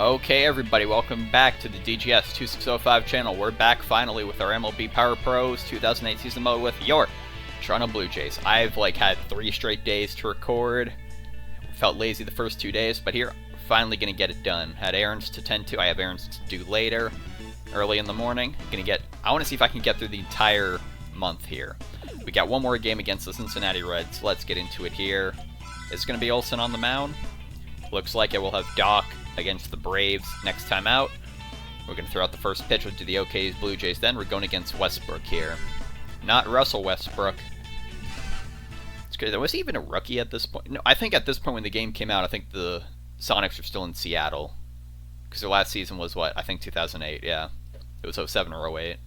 Okay, everybody, welcome back to the DGS 2605 channel. We're back finally with our MLB Power Pros 2008 season mode with your Toronto Blue Jays. I've had 3 straight days to record. Felt lazy the first 2 days, but here, finally gonna get it done. Had errands to tend to. I have errands to do later, early in the morning. I want to see if I can get through the entire month here. We got one more game against the Cincinnati Reds. Let's get into it here. Is it gonna be Olsen on the mound? Looks like it will have Doc against the Braves next time out. We're going to throw out the first pitch to the OK's Blue Jays. Then we're going against Westbrook here. Not Russell Westbrook. It's good. Was he even a rookie at this point? No, I think at this point when the game came out, I think the Sonics were still in Seattle. Because their last season was what? I think 2008, yeah. It was 07 or 08.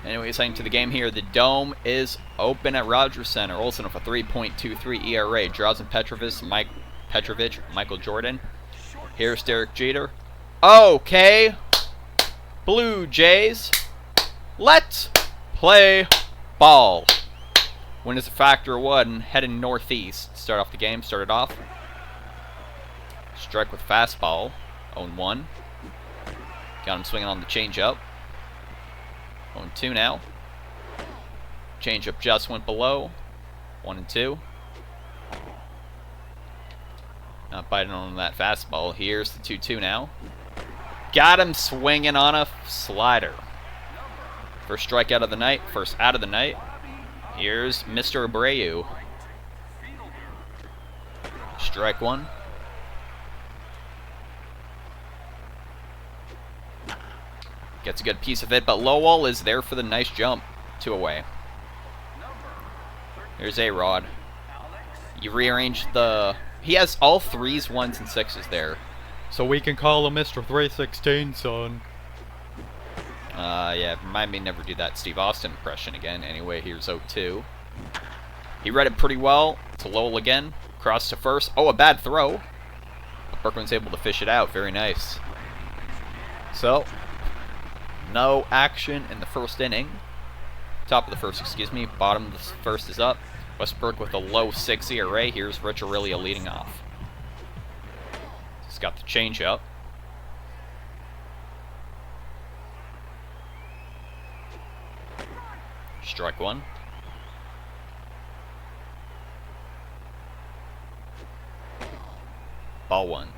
Anyways, heading to the game here. The Dome is open at Rogers Center. Olsen with a 3.23 ERA. Draws in Petrovich, Michael Jordan. Here's Derek Jeter. Okay, Blue Jays, let's play ball. Win is a factor of 1, heading northeast. Start off the game, started off. Strike with fastball, 0-1. Got him swinging on the changeup. 0-2 now. Changeup just went below, 1-2. Not biting on that fastball. Here's the 2-2 now. Got him swinging on a slider. First strikeout of the night. First out of the night. Here's Mr. Abreu. Strike 1. Gets a good piece of it, but Lowell is there for the nice jump. 2 away. Here's A-Rod. You rearrange the... He has all 3s, 1s, and 6s there. So we can call him Mr. 316, son. Yeah, remind me never do that Steve Austin impression again. Anyway, here's 0-2. He read it pretty well. To Lowell again. Cross to first. Oh, a bad throw. But Berkman's able to fish it out. Very nice. So, no action in the first inning. Top of the first, excuse me. Bottom of the first is up. Westbrook with a low 6 ERA. Here's Rich Aurelia leading off. He's got the changeup. Strike 1. Ball 1.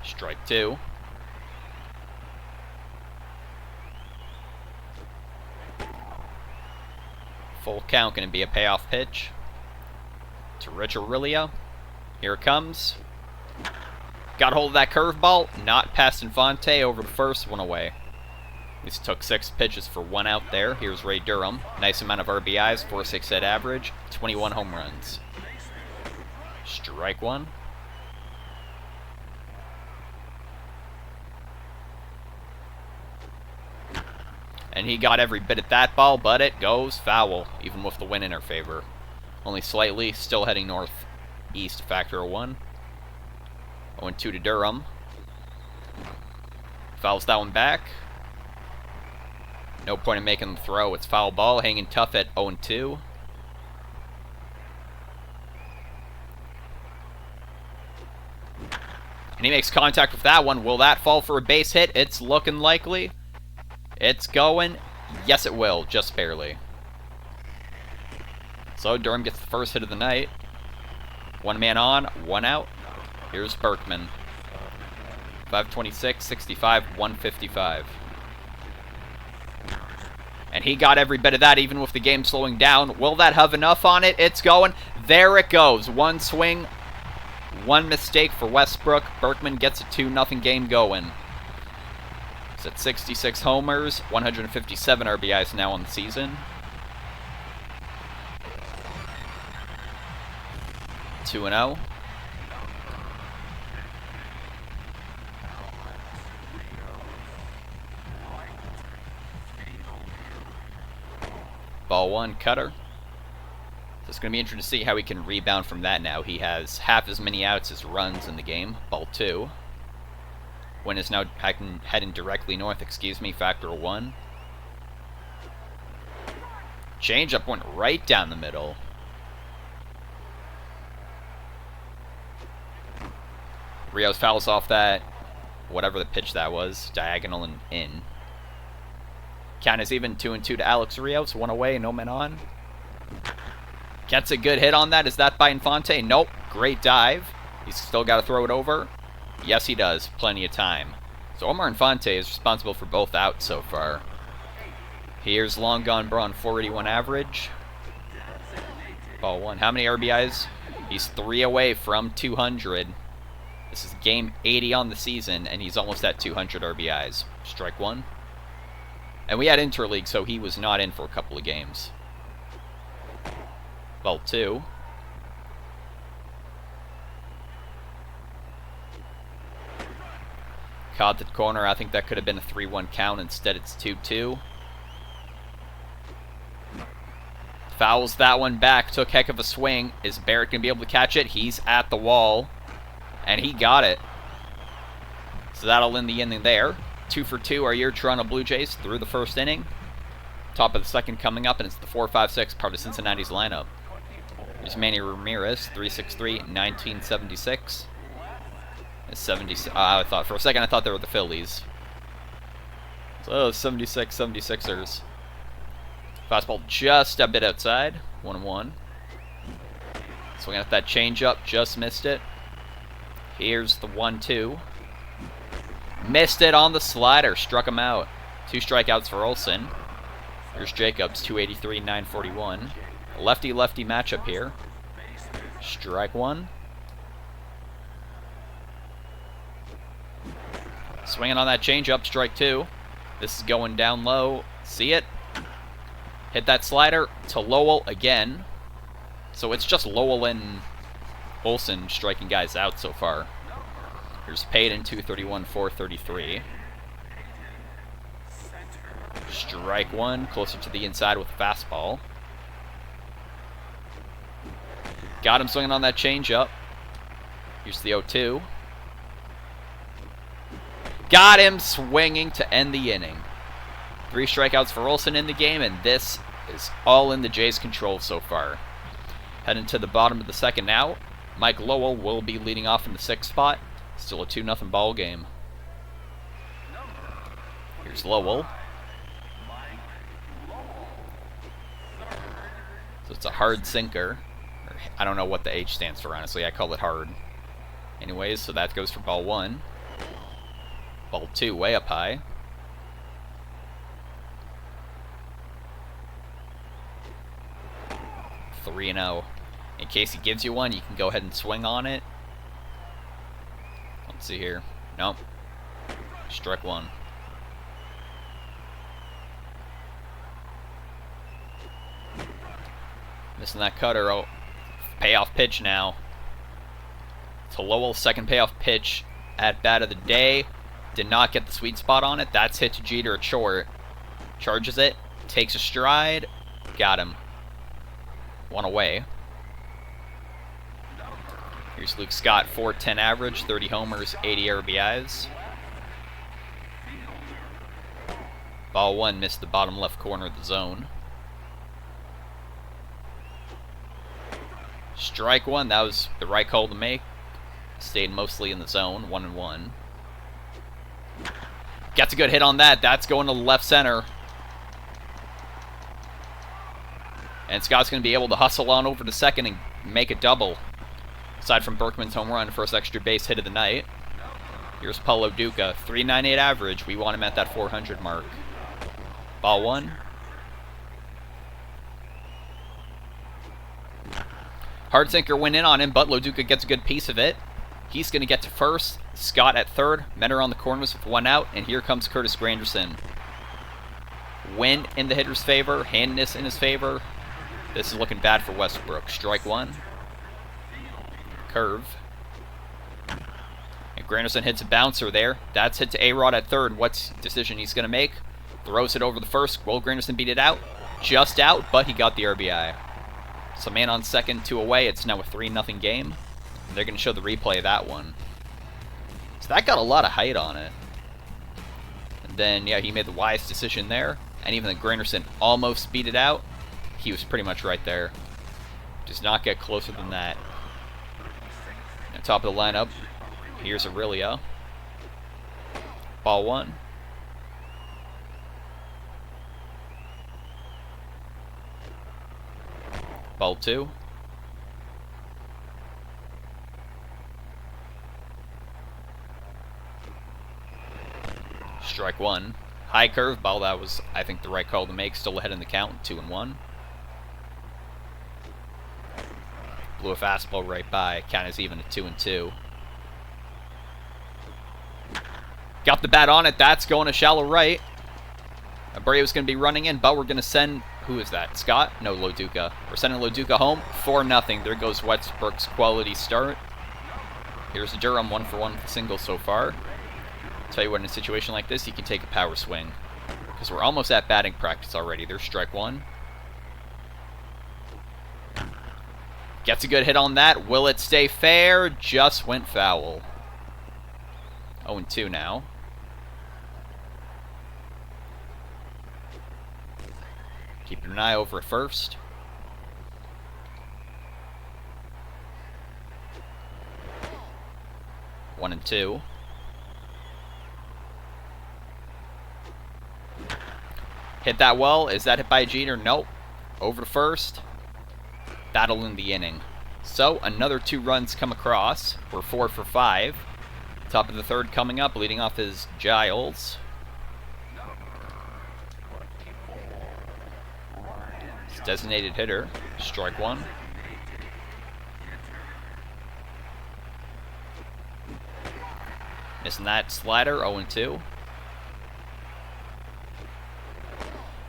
Strike 2. Full count, going to be a payoff pitch to Rich Aurelia. Here it comes. Got hold of that curveball. Not past Infante. Over the first, 1 away. This took 6 pitches for 1 out there. Here's Ray Durham. Nice amount of RBIs, 4.6 hit average, 21 home runs. Strike 1. And he got every bit at that ball, but it goes foul, even with the wind in our favor. Only slightly, still heading northeast, factor of 1. 0-2 to Durham. Fouls that one back. No point in making the throw. It's foul ball, hanging tough at 0-2. And he makes contact with that one. Will that fall for a base hit? It's looking likely. It's going. Yes, it will. Just barely. So Durham gets the first hit of the night. 1 man on, 1 out. Here's Berkman. 526, 65, 155. And he got every bit of that, even with the game slowing down. Will that have enough on it? It's going. There it goes. 1 swing, 1 mistake for Westbrook. Berkman gets a 2-0 game going. He's at 66 homers, 157 RBIs now on the season. 2-0. Ball 1, cutter. So it's going to be interesting to see how he can rebound from that now. He has half as many outs as runs in the game. Ball 2. Wind is now heading directly north, factor 1. Changeup went right down the middle. Rios fouls off that, whatever the pitch that was, diagonal and in. Count is even, 2-2 to Alex Rios, 1 away, no men on. Gets a good hit on that. Is that by Infante? Nope. Great dive. He's still got to throw it over. Yes, he does. Plenty of time. So Omar Infante is responsible for both outs so far. Here's long gone Braun, 481 average. Ball 1. How many RBIs? He's 3 away from 200. This is game 80 on the season, and he's almost at 200 RBIs. Strike 1. And we had interleague, so he was not in for a couple of games. Ball 2. Caught the corner. I think that could have been a 3-1 count. Instead, it's 2-2. Fouls that one back. Took heck of a swing. Is Barrett going to be able to catch it? He's at the wall. And he got it. So that'll end the inning there. 2 for 2 are your Toronto Blue Jays through the first inning. Top of the second coming up, and it's the 4-5-6 part of Cincinnati's lineup. There's Manny Ramirez, 363, 1976. I thought for a second I thought they were the Phillies. So 76, 76ers. Fastball just a bit outside, 1-1. Swinging at that changeup, just missed it. Here's the 1-2. Missed it on the slider, struck him out. 2 strikeouts for Olsen. Here's Jacobs, 283, 941. Lefty-lefty matchup here. Strike 1. Swinging on that changeup, strike 2. This is going down low. See it? Hit that slider to Lowell again. So it's just Lowell and Olsen striking guys out so far. Here's Payton, 231, 433. Strike 1, closer to the inside with a fastball. Got him swinging on that changeup. Here's the 0-2. Got him swinging to end the inning. 3 strikeouts for Olsen in the game, and this is all in the Jays' control so far. Heading to the bottom of the second now. Mike Lowell will be leading off in the 6th spot. Still a 2-0 ball game. Here's Lowell. So it's a hard sinker. I don't know what the H stands for, honestly. I call it hard. Anyways, so that goes for ball 1. Ball 2, way up high. Three and 0. In case he gives you one, you can go ahead and swing on it. Let's see here. Nope. Strike 1. Missing that cutter. Oh, payoff pitch now. To Lowell, second payoff pitch at bat of the day. Did not get the sweet spot on it. That's hit to Jeter at short. Charges it. Takes a stride. Got him. 1 away. Here's Luke Scott, 410 average, 30 homers, 80 RBIs. Ball 1 missed the bottom left corner of the zone. Strike 1, that was the right call to make. Stayed mostly in the zone, 1-1. Gets a good hit on that. That's going to the left center. And Scott's going to be able to hustle on over to second and make a double. Aside from Berkman's home run, first extra base hit of the night. Here's Paulo Duca, 398 average. We want him at that 400 mark. Ball 1. Hard sinker went in on him, but Loduca gets a good piece of it. He's going to get to first. Scott at third. Mentor on the corners with 1 out. And here comes Curtis Granderson. Wind in the hitter's favor. Handedness in his favor. This is looking bad for Westbrook. Strike 1. Curve. And Granderson hits a bouncer there. That's hit to A-Rod at third. What's decision he's going to make? Throws it over the first. Will Granderson beat it out? Just out, but he got the RBI. So man on second, 2 away. It's now a 3-0 game. And they're going to show the replay of that one. So that got a lot of height on it. And then, yeah, he made the wise decision there. And even though Granderson almost beat it out, he was pretty much right there. Does not get closer than that. At top of the lineup, Here's Aurelia. Ball 1. Ball 2. Strike 1. High curve ball. That was, I think, the right call to make. Still ahead in the count. 2-1. Blew a fastball right by. Count is even at 2-2. Got the bat on it. That's going to shallow right. Abreu's going to be running in, but we're going to send... Who is that? Scott? No, Loduca. We're sending Loduca home. 4-0. There goes Westbrook's quality start. Here's Durham, 1-for-1 with a single so far. Tell you what, in a situation like this, you can take a power swing. Because we're almost at batting practice already. There's strike 1. Gets a good hit on that. Will it stay fair? Just went foul. 0-2 now. Keeping an eye over at first. One and 2. Hit that well. Is that hit by Jeter? Nope. Over to first. Battle in the inning. So, another 2 runs come across. We're 4 for 5. Top of the 3rd coming up. Leading off is Giles. His designated hitter. Strike 1. Missing that slider. 0-2.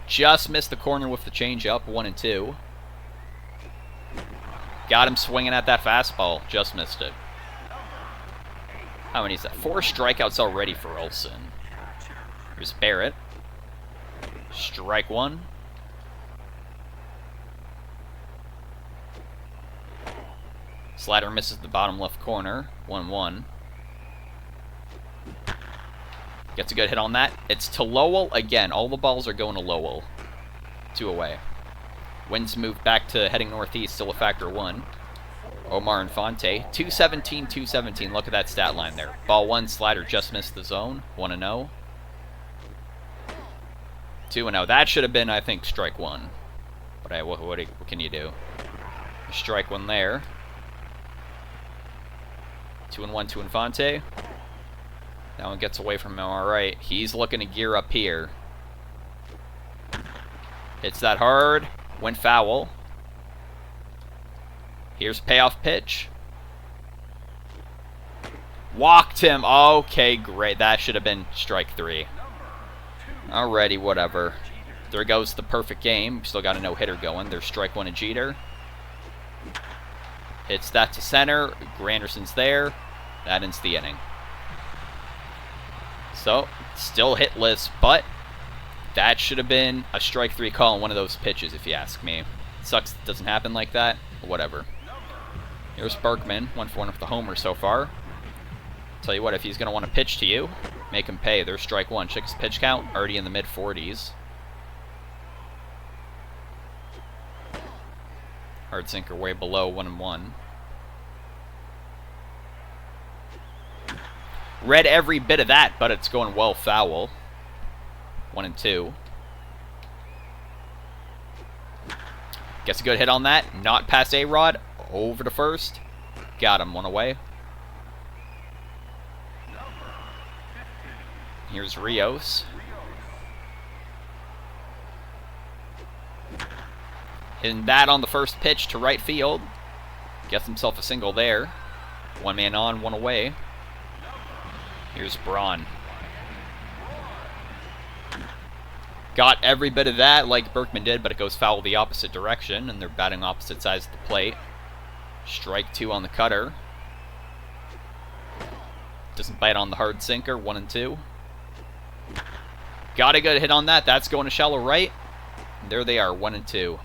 Just missed the corner with the changeup. 1-2. Got him swinging at that fastball. Just missed it. How many is that? 4 strikeouts already for Olsen. Here's Barrett. Strike 1. Slider misses the bottom left corner. 1-1. Gets a good hit on that. It's to Lowell again. All the balls are going to Lowell. 2 away. Winds move back to heading northeast, still a factor 1. Omar Infante. 217, 217. Look at that stat line there. Ball 1, slider just missed the zone. 1-0. 2-0. That should have been, I think, strike 1. But what can you do? Strike 1 there. 2-1 to Infante. That one gets away from him. Alright. He's looking to gear up here. Hits that hard. Went foul. Here's payoff pitch. Walked him. Okay, great. That should have been strike 3. Alrighty, whatever. There goes the perfect game. Still got a no-hitter going. There's strike 1 to Jeter. Hits that to center. Granderson's there. That ends the inning. So, still hitless, but that should have been a strike 3 call on one of those pitches, if you ask me. Sucks it doesn't happen like that, but whatever. Here's Berkman, 1-for-1 with the homer so far. Tell you what, if he's going to want to pitch to you, make him pay. There's strike 1. Check his pitch count, already in the mid-40s. Hard sinker way below 1-1. Read every bit of that, but it's going well foul. 1-2. Gets a good hit on that. Not past A-Rod. Over to first. Got him. 1 away. Here's Rios. Hitting that on the first pitch to right field. Gets himself a single there. 1 man on, 1 away. Here's Braun. Got every bit of that like Berkman did, but it goes foul the opposite direction, and they're batting opposite sides of the plate. Strike 2 on the cutter. Doesn't bite on the hard sinker. 1-2. Got a good hit on that. That's going to shallow right. And there they are, 1-2.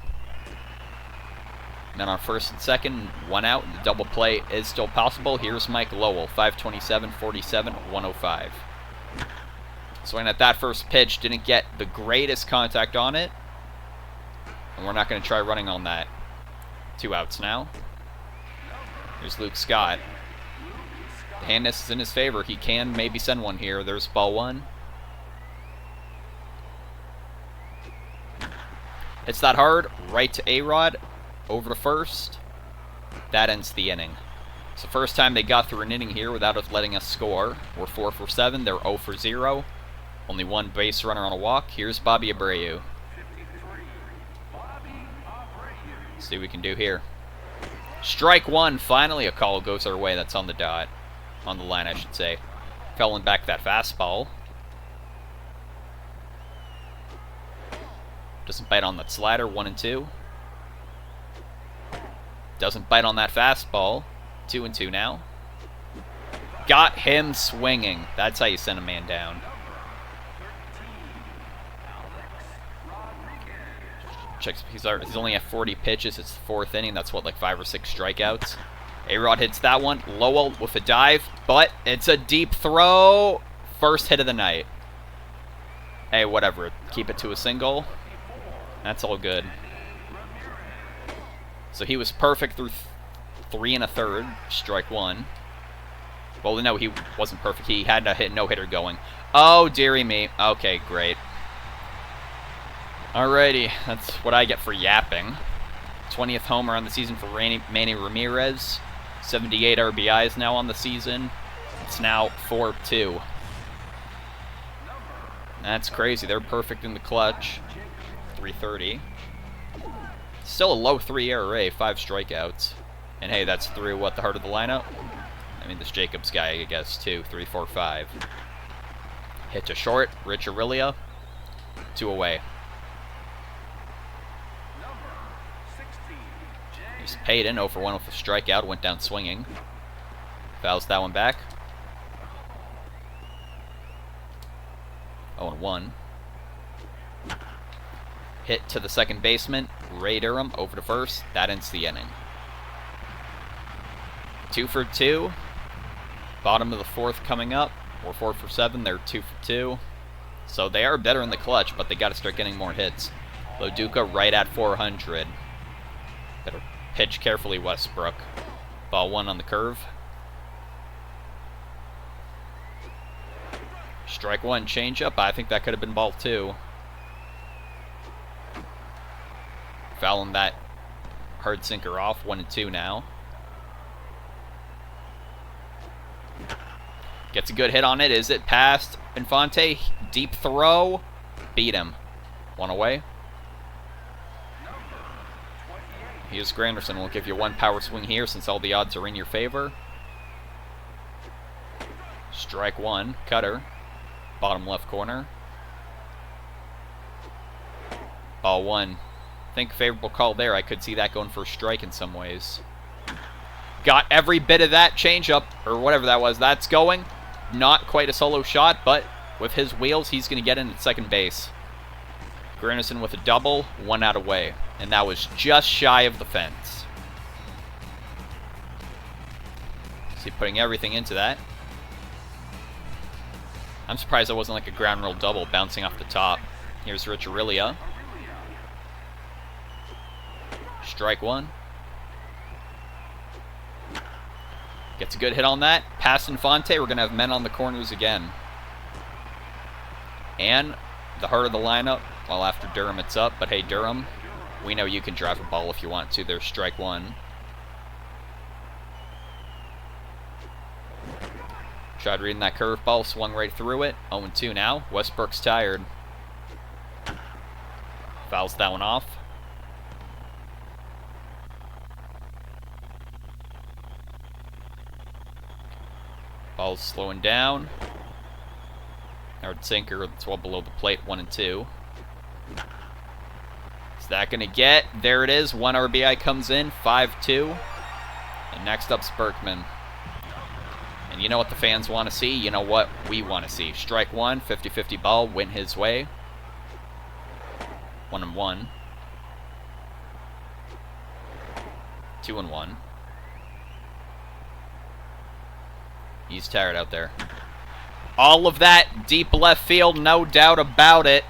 Then on first and second, 1 out. The double play is still possible. Here's Mike Lowell, 527, 47, 105. Swinging at that first pitch, didn't get the greatest contact on it. And we're not going to try running on that. 2 outs now. Here's Luke Scott. handness is in his favor. He can maybe send one here. There's ball one. It's that hard. Right to A-Rod. Over to first. That ends the inning. It's the first time they got through an inning here without us letting us score. We're 4 for 7. They're 0 for 0. Only one base runner on a walk. Here's Bobby Abreu. Let's see what we can do here. Strike one. Finally, a call goes our way. That's on the dot. On the line, I should say. Fouling back that fastball. Doesn't bite on that slider. 1-2. Doesn't bite on that fastball. 2-2 now. Got him swinging. That's how you send a man down. Checks. He's only at 40 pitches. It's the 4th inning. That's what, like 5 or 6 strikeouts. A-Rod hits that one. Lowell with a dive, but it's a deep throw. First hit of the night. Hey, whatever. Keep it to a single. That's all good. So he was perfect through 3 1/3. Strike one. Well, no, he wasn't perfect. He had a no-hitter going. Oh, dearie me. Okay, great. Alrighty, that's what I get for yapping. 20th homer on the season for Manny Ramirez. 78 RBIs now on the season. It's now 4-2. That's crazy. They're perfect in the clutch. 330. Still a low 3 ERA, 5 strikeouts. And hey, that's through what, the heart of the lineup? I mean, this Jacobs guy, I guess, too. 3, 4, 5. Hit to short. Rich Aurelia. 2 away. He's paid in 0 for 1 with a strikeout. Went down swinging. Fouls that one back. 0-1. Hit to the second baseman. Ray Durham over to first. That ends the inning. 2 for 2. Bottom of the 4th coming up. We're 4 for 7. They're 2 for 2. So they are better in the clutch, but they got to start getting more hits. Loduca right at 400. Better pitch carefully, Westbrook. Ball one on the curve. Strike one, changeup. I think that could have been ball two. Fouling that hard sinker off. 1-2 now. Gets a good hit on it. Is it past Infante? Deep throw. Beat him. 1 away. Here's Granderson. We'll give you 1 power swing here since all the odds are in your favor. Strike one. Cutter. Bottom left corner. Ball one. Think favorable call there. I could see that going for a strike in some ways. Got every bit of that changeup, or whatever that was. That's going. Not quite a solo shot, but with his wheels, he's going to get in at second base. Granderson with a double, 1 out away. And that was just shy of the fence. See, putting everything into that. I'm surprised that wasn't like a ground roll double bouncing off the top. Here's Rich Aurelia. Strike one. Gets a good hit on that. Past Infante. We're going to have men on the corners again. And the heart of the lineup. Well, after Durham, it's up. But hey, Durham, we know you can drive a ball if you want to. There's strike one. Tried reading that curveball. Swung right through it. 0-2 now. Westbrook's tired. Fouls that one off. Ball's slowing down. Hard sinker, that's well below the plate, 1-2. Is that going to get? There it is. 1 RBI comes in, 5-2. And next up's Berkman. And you know what the fans want to see? You know what we want to see. Strike one, 50-50 ball, went his way. 1-1. 2-1. He's tired out there. All of that deep left field, no doubt about it.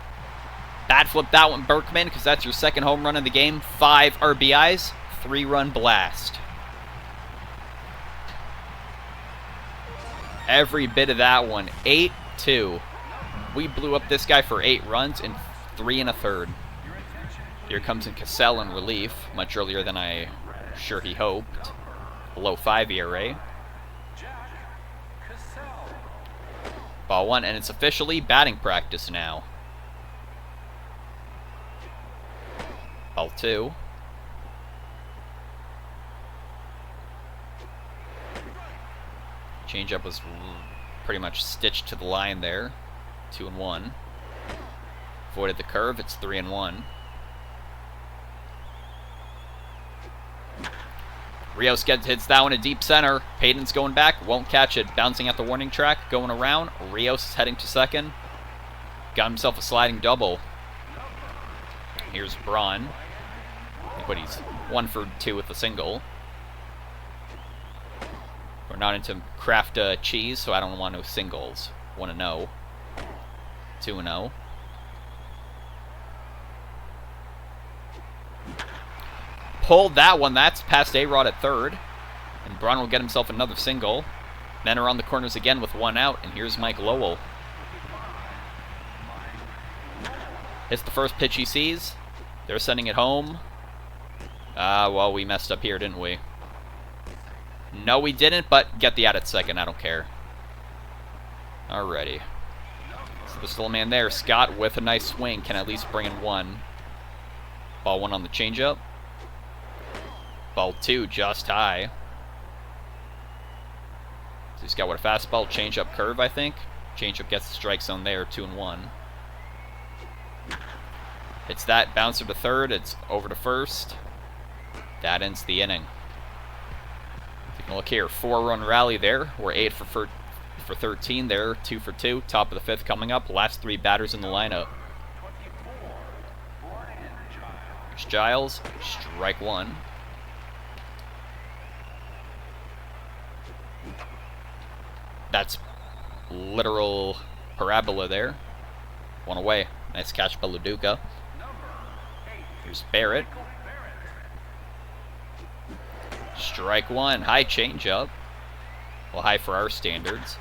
Bat flip that one, Berkman, because that's your second home run of the game. 5 RBIs, 3-run blast. Every bit of that one. 8-2. We blew up this guy for 8 runs in 3 1/3. Here comes in Cassell in relief, much earlier than I sure he hoped. Low 5 ERA. Ball 1, and it's officially batting practice now. Ball 2. Changeup was pretty much stitched to the line there. 2-1. Avoided the curve. It's 3-1. Rios hits that one to deep center. Payton's going back. Won't catch it. Bouncing at the warning track. Going around. Rios is heading to second. Got himself a sliding double. Here's Braun. But he's 1 for 2 with a single. We're not into craft cheese, so I don't want no singles. 1-0. 2-0. Pulled that one. That's past A-Rod at third. And Braun will get himself another single. Men are on the corners again with 1 out. And here's Mike Lowell. Hits the first pitch he sees. They're sending it home. Well, we messed up here, didn't we? No, we didn't, but get the out at second. I don't care. Alrighty. So there's still a man there. Scott with a nice swing can at least bring in 1. Ball 1 on the changeup. Ball 2 just high. So he's got what, a fastball, changeup, curve, I think. Changeup gets the strike zone there. 2-1. Hits that, bouncer to third. It's over to first. That ends the inning. Look here, 4-run rally there. We're 8 for 13 there, 2 for 2. Top of the 5th coming up. Last 3 batters in the lineup. Here's Giles, strike 1. That's literal parabola there. 1 away. Nice catch by Luduka. Here's Barrett. Strike 1. High changeup. Well, high for our standards.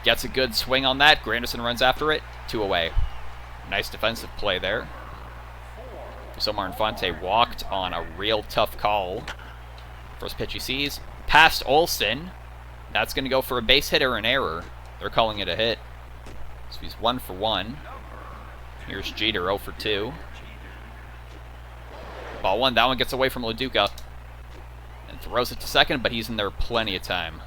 Gets a good swing on that. Granderson runs after it. 2 away. Nice defensive play there. Somar Infante walked on a real tough call. First pitch he sees. Past Olsen. That's going to go for a base hit or an error. They're calling it a hit. So he's 1 for 1. Here's Jeter, 0 for 2. Ball 1. That one gets away from Luduka. Throws it to second, but he's in there plenty of time.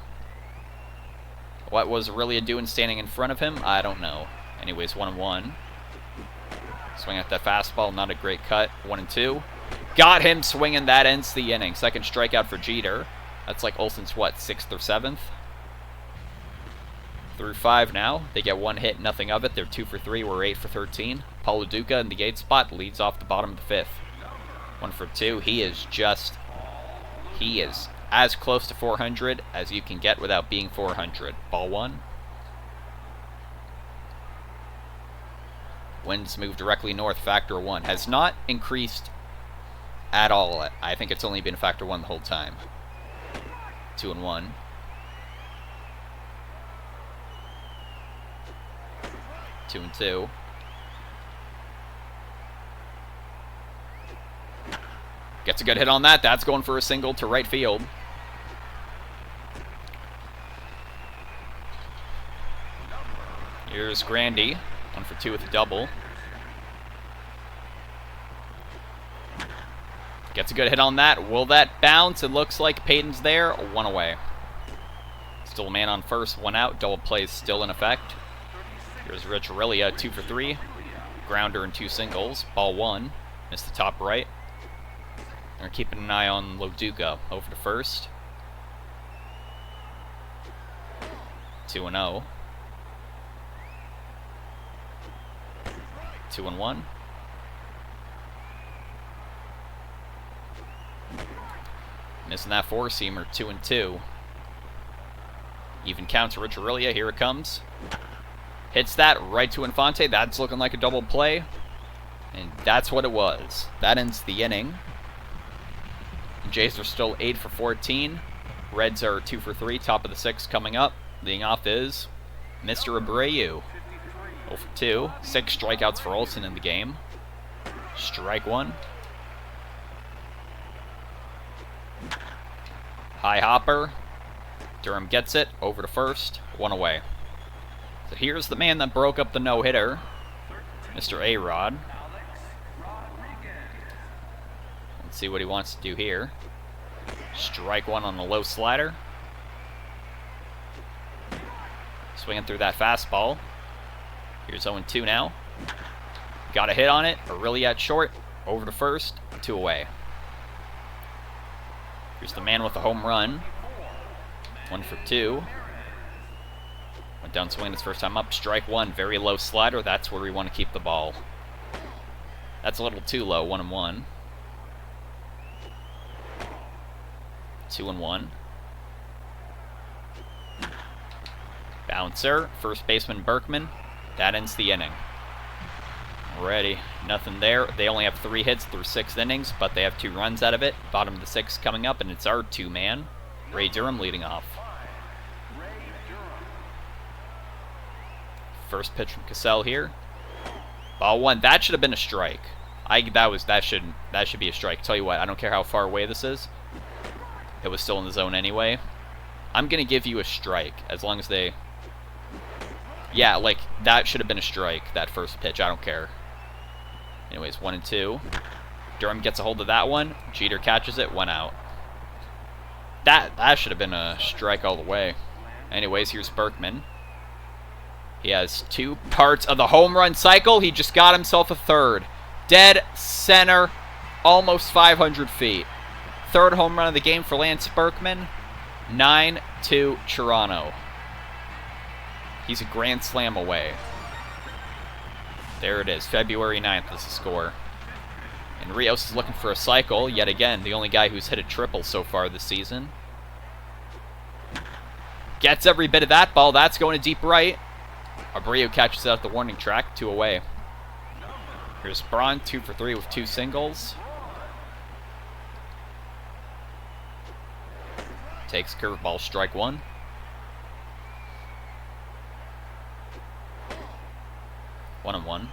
What was Aurelia doing standing in front of him? I don't know. Anyways, 1-1. Swing at that fastball, not a great cut. 1-2. Got him swinging. That ends the inning. Second strikeout for Jeter. That's like Olsen's, what, 6th or 7th? Through 5 now. They get 1 hit, nothing of it. They're 2 for 3. We're 8 for 13. Paul Luduka in the 8th spot leads off the bottom of the 5th. 1 for 2. He is as close to 400 as you can get without being 400. Ball 1. Winds move directly north, factor 1. Has not increased at all. I think it's only been factor 1 the whole time. 2-1. Two and 2. Gets a good hit on that. That's going for a single to right field. Here's Grandy. 1 for 2 with a double. Gets a good hit on that. Will that bounce? It looks like Payton's there. 1 away. Still a man on first. 1 out. Double play is still in effect. Here's Rich Aurelia. 2 for 3. Grounder and 2 singles. Ball 1. Missed the top right. They're keeping an eye on Loduga. Over to first. 2-0. 2-1. Missing that 4-seamer. 2-2. Even count to Rich Aurelia. Here it comes. Hits that right to Infante. That's looking like a double play. And that's what it was. That ends the inning. Jays are still 8 for 14. Reds are 2 for 3. Top of the 6th coming up. Leading off is Mr. Abreu. 0 for 2. 6 strikeouts for Olsen in the game. Strike 1. High hopper. Durham gets it. Over to first. 1 away. So here's the man that broke up the no-hitter. Mr. A-Rod. Let's see what he wants to do here. Strike 1 on the low slider. Swinging through that fastball. Here's 0-2 now. Got a hit on it. Really at short. Over to first. 2 away. Here's the man with the home run. 1 for 2. Went down swinging his first time up. Strike 1. Very low slider. That's where we want to keep the ball. That's a little too low. 1-1. 2-1. Bouncer. First baseman Berkman. That ends the inning. Alrighty. Nothing there. They only have 3 hits through 6 innings, but they have 2 runs out of it. Bottom of the 6th coming up, and it's our 2-man. Ray Durham leading off. First pitch from Cassell here. Ball 1. That should have been a strike. That should be a strike. Tell you what, I don't care how far away this is. It was still in the zone anyway. I'm gonna give you a strike as long as they. Yeah, like that should have been a strike. That first pitch. I don't care. Anyways, 1-2. Durham gets a hold of that one. Jeter catches it. 1 out. That should have been a strike all the way. Anyways, here's Berkman. He has 2 parts of the home run cycle. He just got himself a 3rd. Dead center. Almost 500 feet. 3rd home run of the game for Lance Berkman. 9-2 Toronto. He's a grand slam away. There it is. February 9th is the score. And Rios is looking for a cycle. Yet again, the only guy who's hit a triple so far this season. Gets every bit of that ball. That's going to deep right. Abreu catches it at the warning track. 2 away. Here's Braun. 2 for 3 with 2 singles. Takes curveball. Strike 1. 1-1.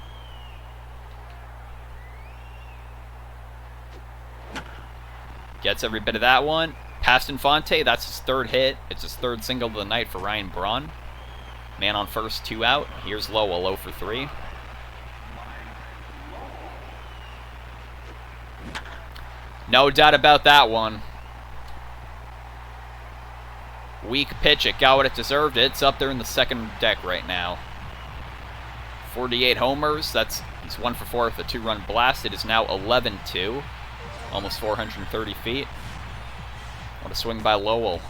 Gets every bit of that one. Past Infante, that's his 3rd hit. It's his 3rd single of the night for Ryan Braun. Man on first, 2 out. Here's Lowell, 0 for 3. No doubt about that one. Weak pitch. It got what it deserved. It's up there in the 2nd deck right now. 48 homers. He's 1 for 4 with a 2-run blast. It is now 11-2. Almost 430 feet. What a swing by Lowell.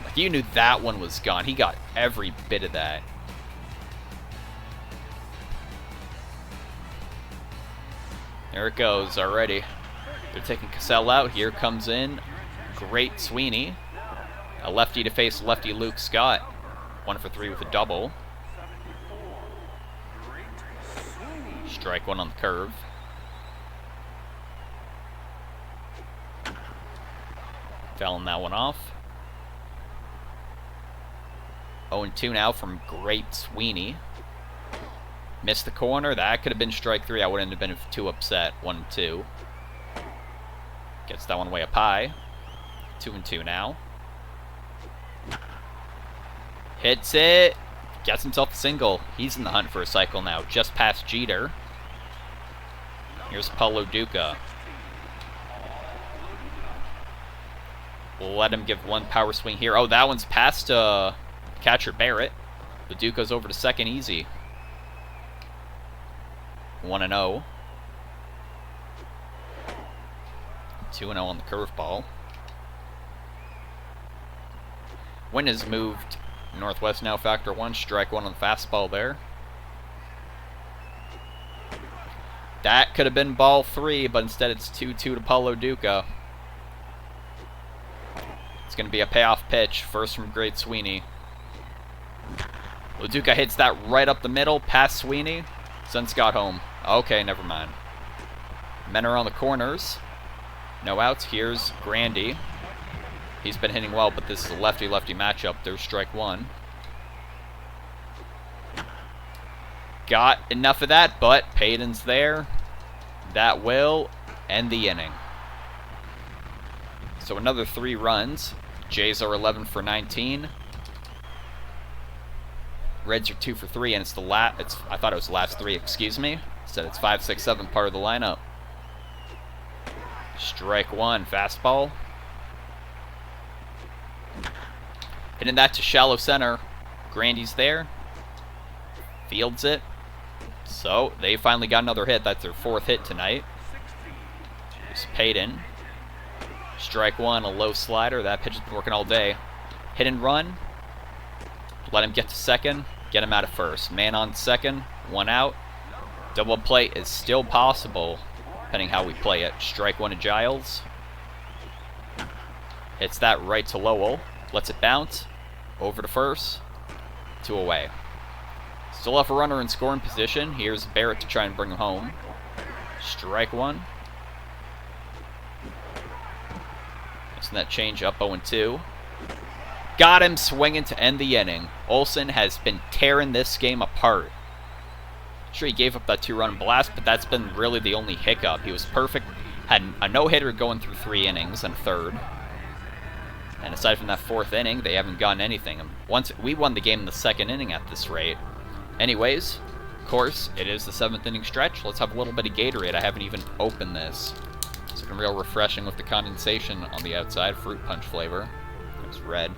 Like, you knew that one was gone. He got every bit of that. There it goes already. They're taking Cassell out. Here comes in Great Sweeney. A lefty to face lefty Luke Scott. 1 for 3 with a double. Strike 1 on the curve. Fouling that one off. 0-2 now from Great Sweeney. Missed the corner. That could have been strike 3. I wouldn't have been too upset. 1-2. Gets that one way up high. 2-2 now. Hits it. Gets himself a single. He's in the hunt for a cycle now. Just past Jeter. Here's Paulo Duca. We'll let him give 1 power swing here. Oh, that one's past catcher Barrett. The Duca's over to second easy. 1-0. 2-0 on the curveball. Wind has moved northwest now, factor 1. Strike 1 on the fastball there. That could have been ball 3, but instead it's 2-2 to Paulo Duca. It's going to be a payoff pitch. First from Great Sweeney. Duca hits that right up the middle, past Sweeney. Sends Scott home. Okay, never mind. Men are on the corners. No outs. Here's Grandy. He's been hitting well, but this is a lefty-lefty matchup. There's strike 1. Got enough of that, but Payton's there. That will end the inning. So another 3 runs. Jays are 11 for 19. Reds are 2 for 3, and it's the I thought it was the last 3, excuse me. Instead it's 5, 6, 7, part of the lineup. Strike 1, fastball. Hitting that to shallow center. Grandy's there. Fields it. So they finally got another hit. That's their 4th hit tonight. Here's Payton. Strike 1, a low slider. That pitch has been working all day. Hit and run. Let him get to second. Get him out of first. Man on second. 1 out. Double play is still possible, depending how we play it. Strike 1 to Giles. Hits that right to Lowell. Lets it bounce. Over to first. 2 away. Still have a runner in scoring position. Here's Barrett to try and bring him home. Strike 1. Missing that change up 0-2. Got him swinging to end the inning. Olsen has been tearing this game apart. Sure, he gave up that 2-run blast, but that's been really the only hiccup. He was perfect. Had a no-hitter going through 3 innings and a 3rd. And aside from that 4th inning, they haven't gotten anything. Once we won the game in the 2nd inning at this rate. Anyways, of course, it is the 7th inning stretch. Let's have a little bit of Gatorade. I haven't even opened this. It's looking real refreshing with the condensation on the outside. Fruit punch flavor. It's red.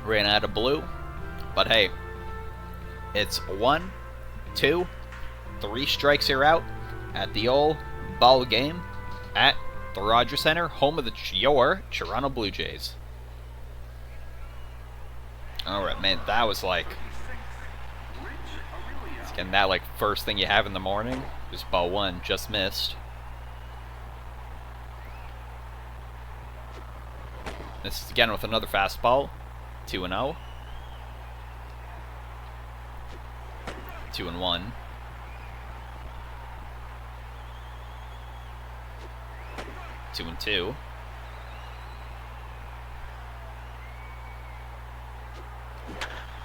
Ran out of blue. But hey, it's 1, 2, 3 strikes you're out at the old ball game at the Rogers Center, home of your Toronto Blue Jays. Alright, man, that was like... It's getting that like first thing you have in the morning. Just ball 1, just missed. This is again with another fastball. 2-0. 2-1. 2-2.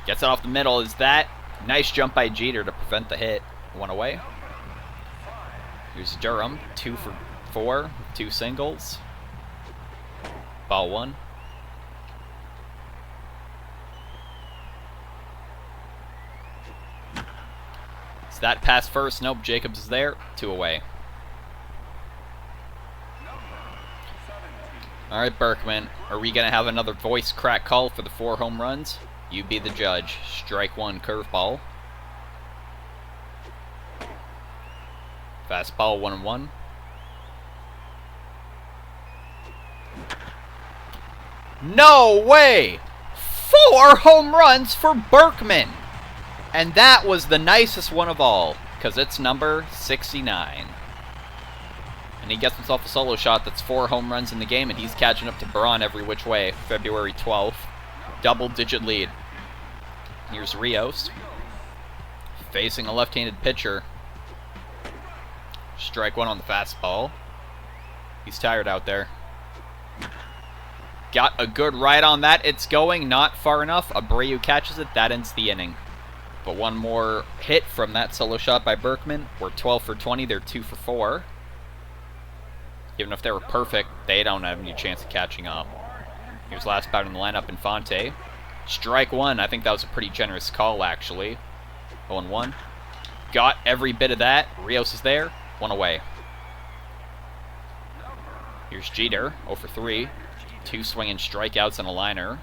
Gets it off the middle. Is that nice jump by Jeter to prevent the hit? 1 away. Here's Durham. 2 for 4. 2 singles. Ball 1. Is that pass first? Nope. Jacobs is there. 2 away. Alright, Berkman. Are we going to have another voice crack call for the 4 home runs? You be the judge. Strike 1, curveball. Fastball 1-1. No way! 4 home runs for Berkman! And that was the nicest one of all, because it's number 69. And he gets himself a solo shot that's 4 home runs in the game, and he's catching up to Braun every which way. February 12th. Double-digit lead. Here's Rios. Facing a left-handed pitcher. Strike 1 on the fastball. He's tired out there. Got a good ride on that. It's going not far enough. Abreu catches it. That ends the inning. But one more hit from that solo shot by Berkman. We're 12 for 20. They're 2 for 4. Even if they were perfect, they don't have any chance of catching up. Here's last batter in the lineup, Infante. Strike 1. I think that was a pretty generous call, actually. 0-1. Got every bit of that. Rios is there. 1 away. Here's Jeter. 0 for 3. 2 swinging strikeouts and a liner.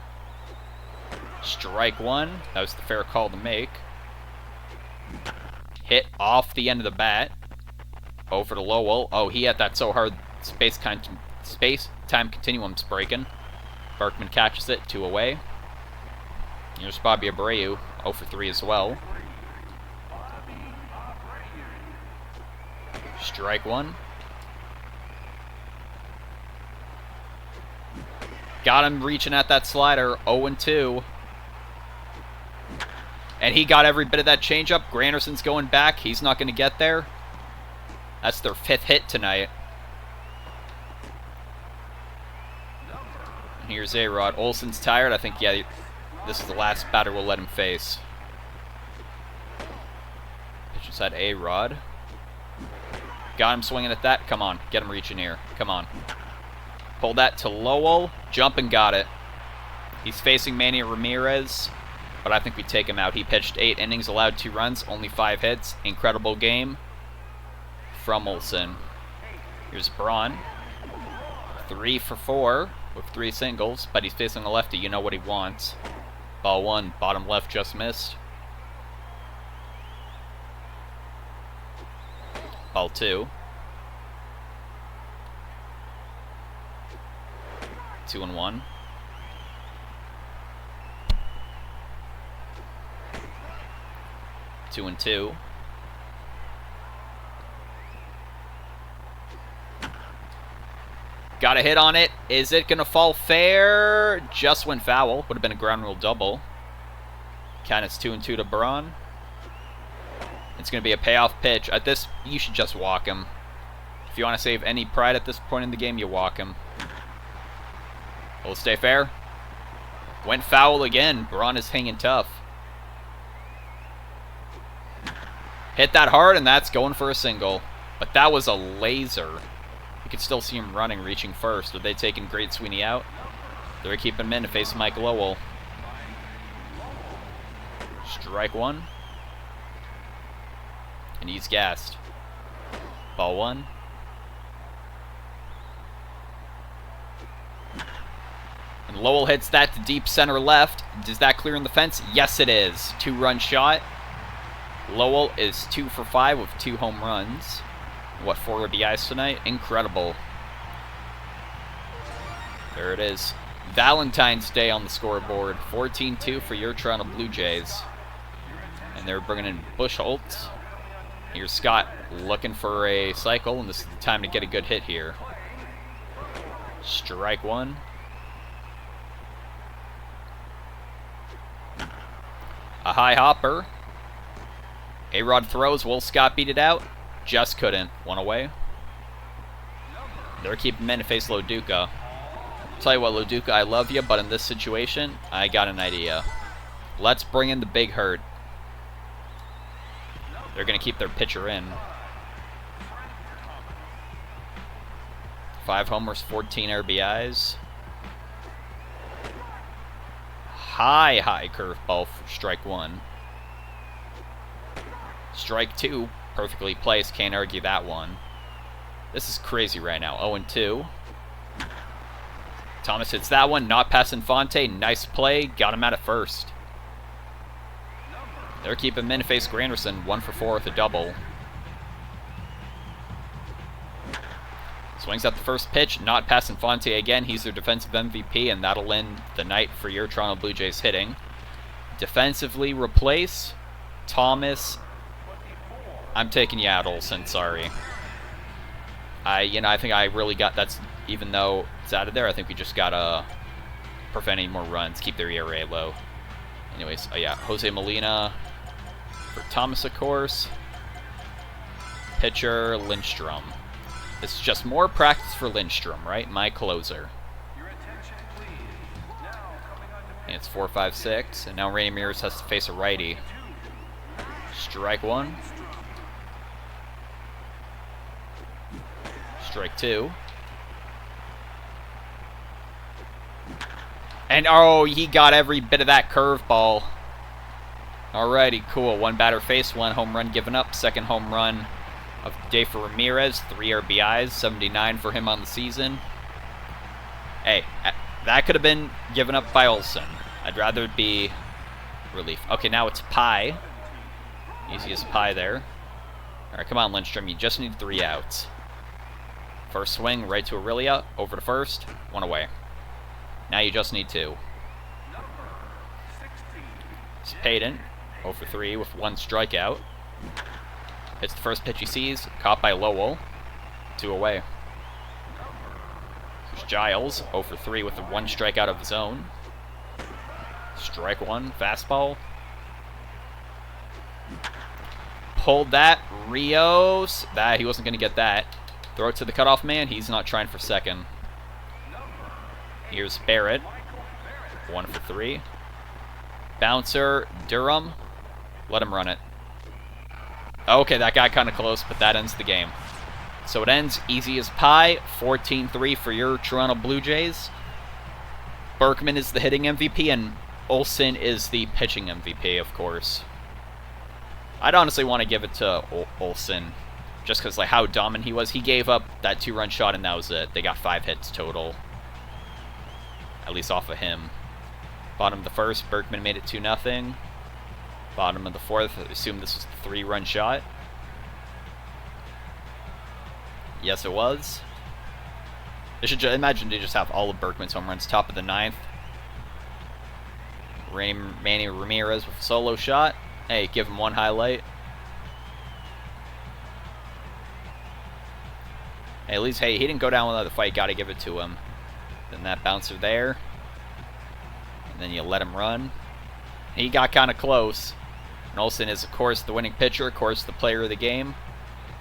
Strike 1. That was the fair call to make. Hit off the end of the bat. Over to Lowell. Oh, he hit that so hard. Space-time continuum's breaking. Berkman catches it. 2 away. Here's Bobby Abreu. 0 for 3 as well. Strike 1. Got him reaching at that slider. 0-2. And he got every bit of that changeup. Granderson's going back. He's not going to get there. That's their 5th hit tonight. Here's A-Rod. Olsen's tired. I think, yeah, this is the last batter we'll let him face. Pitch inside A-Rod. Got him swinging at that. Come on. Get him reaching here. Come on. Pull that to Lowell. Jump and got it. He's facing Manny Ramirez, but I think we take him out. He pitched 8 innings, allowed 2 runs, only 5 hits. Incredible game from Olsen. Here's Braun. 3 for 4 with 3 singles, but he's facing a lefty. You know what he wants. Ball 1, bottom left, just missed. Ball 2. 2-1. 2-2. Got a hit on it. Is it going to fall fair? Just went foul. Would have been a ground rule double. Count it's 2-2 to Braun. It's going to be a payoff pitch. At this, you should just walk him. If you want to save any pride at this point in the game, you walk him. Will it stay fair? Went foul again. Braun is hanging tough. Hit that hard, and that's going for a single. But that was a laser. You could still see him running, reaching first. Are they taking Great Sweeney out? They're keeping him in to face Mike Lowell. Strike 1. And he's gassed. Ball 1. And Lowell hits that to deep center left. Is that clearing the fence? Yes, it is. 2-run shot. Lowell is 2 for 5 with 2 home runs. What, 4 RBIs tonight? Incredible. There it is. Valentine's Day on the scoreboard. 14-2 for your Toronto Blue Jays. And they're bringing in Buchholz. Here's Scott looking for a cycle, and this is the time to get a good hit here. Strike 1. A high hopper. A-Rod throws. Will Scott beat it out? Just couldn't. 1 away. They're keeping men to face Loduca. Tell you what, Loduca, I love you, but in this situation, I got an idea. Let's bring in the big hurt. They're going to keep their pitcher in. 5 homers, 14 RBIs. High curveball for strike 1. Strike 2, perfectly placed. Can't argue that one. This is crazy right now. 0-2. Thomas hits that one. Not past Infante. Nice play. Got him out at first. They're keeping him in to face Granderson. 1 for 4 with a double. Swings at the first pitch. Not past Infante again. He's their defensive MVP, and that'll end the night for your Toronto Blue Jays hitting. Defensively replace Thomas. I'm taking you out, Olsen. Sorry. I think I really got that's even though it's out of there. I think we just gotta prevent any more runs, keep their ERA low. Anyways, oh yeah, Jose Molina for Thomas, of course. Pitcher Lindstrom. This is just more practice for Lindstrom, right? My closer. And it's 4-5-6, and now Randy Ramirez has to face a righty. Strike 1. Strike 2. And oh, he got every bit of that curveball. Alrighty, cool. 1 batter face, 1 home run given up. 2nd home run of the day for Ramirez. 3 RBIs, 79 for him on the season. Hey, that could have been given up by Olsen. I'd rather it be relief. Okay, now it's pie. Easy as pie there. Alright, come on, Lindstrom. You just need 3 outs. First swing, right to Aurelia. Over to first. 1 away. Now you just need 2. It's Payton. 0 for 3 with 1 strikeout. Hits the first pitch he sees. Caught by Lowell. 2 away. There's Giles. 0 for 3 with the 1 strikeout of his own. Strike 1. Fastball. Pulled that. Rios. He wasn't going to get that. Throw it to the cutoff man. He's not trying for second. Here's Barrett. 1 for 3. Bouncer, Durham. Let him run it. Okay, that got kind of close, but that ends the game. So it ends easy as pie, 14-3 for your Toronto Blue Jays. Berkman is the hitting MVP, and Olsen is the pitching MVP, of course. I'd honestly want to give it to Olsen, just because like how dominant he was. He gave up that 2-run shot, and that was it. They got 5 hits total, at least off of him. Bottom of the first, Berkman made it 2-0. Bottom of the fourth, I assume this was the 3-run shot. Yes, it was. I should imagine they just have all of Berkman's home runs. Top of the 9th. Manny Ramirez with a solo shot. Hey, give him one highlight. Hey, at least, hey, he didn't go down without the fight. Got to give it to him. Then that bouncer there. And then you let him run. He got kind of close. And Olsen is, of course, the winning pitcher. Of course, the player of the game.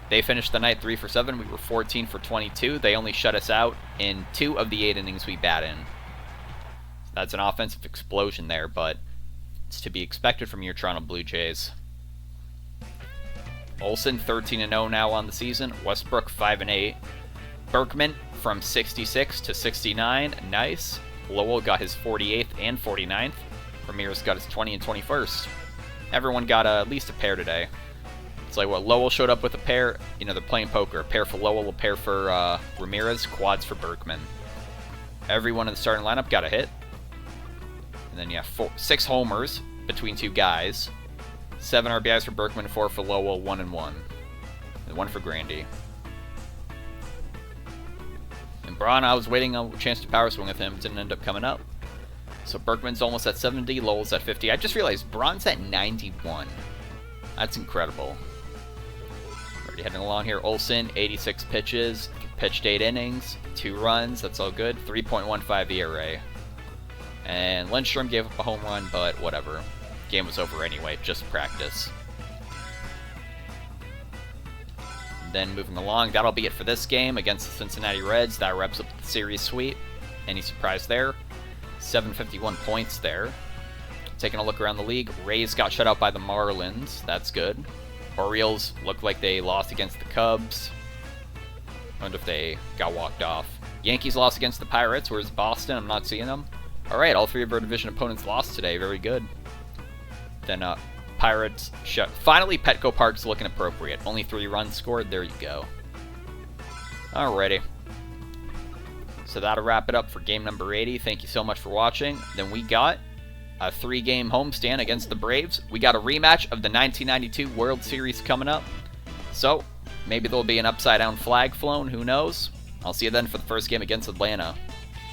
They finished the night 3 for 7. We were 14 for 22. They only shut us out in 2 of the 8 innings we bat in. So that's an offensive explosion there, but it's to be expected from your Toronto Blue Jays. Olsen 13-0 now on the season. Westbrook 5-8. Berkman from 66 to 69. Nice. Lowell got his 48th and 49th. Ramirez got his 20 and 21st. Everyone got at least a pair today. It's like what Lowell showed up with a pair. You know, they're playing poker. A pair for Lowell, a pair for Ramirez, quads for Berkman. Everyone in the starting lineup got a hit. And then you have 6 homers between 2 guys. 7 RBIs for Berkman, 4 for Lowell, 1 and 1. And 1 for Grandy. And Braun, I was waiting on a chance to power swing with him. Didn't end up coming up. So Berkman's almost at 70, Lowell's at 50. I just realized Braun's at 91. That's incredible. Already heading along here. Olsen, 86 pitches, pitched 8 innings, 2 runs. That's all good. 3.15 ERA. And Lindstrom gave up a home run, but whatever. Game was over anyway, just practice. And then moving along, that'll be it for this game against the Cincinnati Reds. That wraps up the series sweep. Any surprise there? 751 points there. Taking a look around the league, Rays got shut out by the Marlins. That's good. Orioles looked like they lost against the Cubs. Wonder if they got walked off. Yankees lost against the Pirates. Where's Boston? I'm not seeing them. Alright, all 3 of our division opponents lost today. Very good. Then Pirates shut. Finally, Petco Park's looking appropriate. Only 3 runs scored. There you go. Alrighty. So that'll wrap it up for game number 80. Thank you so much for watching. Then we got a 3-game homestand against the Braves. We got a rematch of the 1992 World Series coming up. So maybe there'll be an upside-down flag flown. Who knows? I'll see you then for the first game against Atlanta.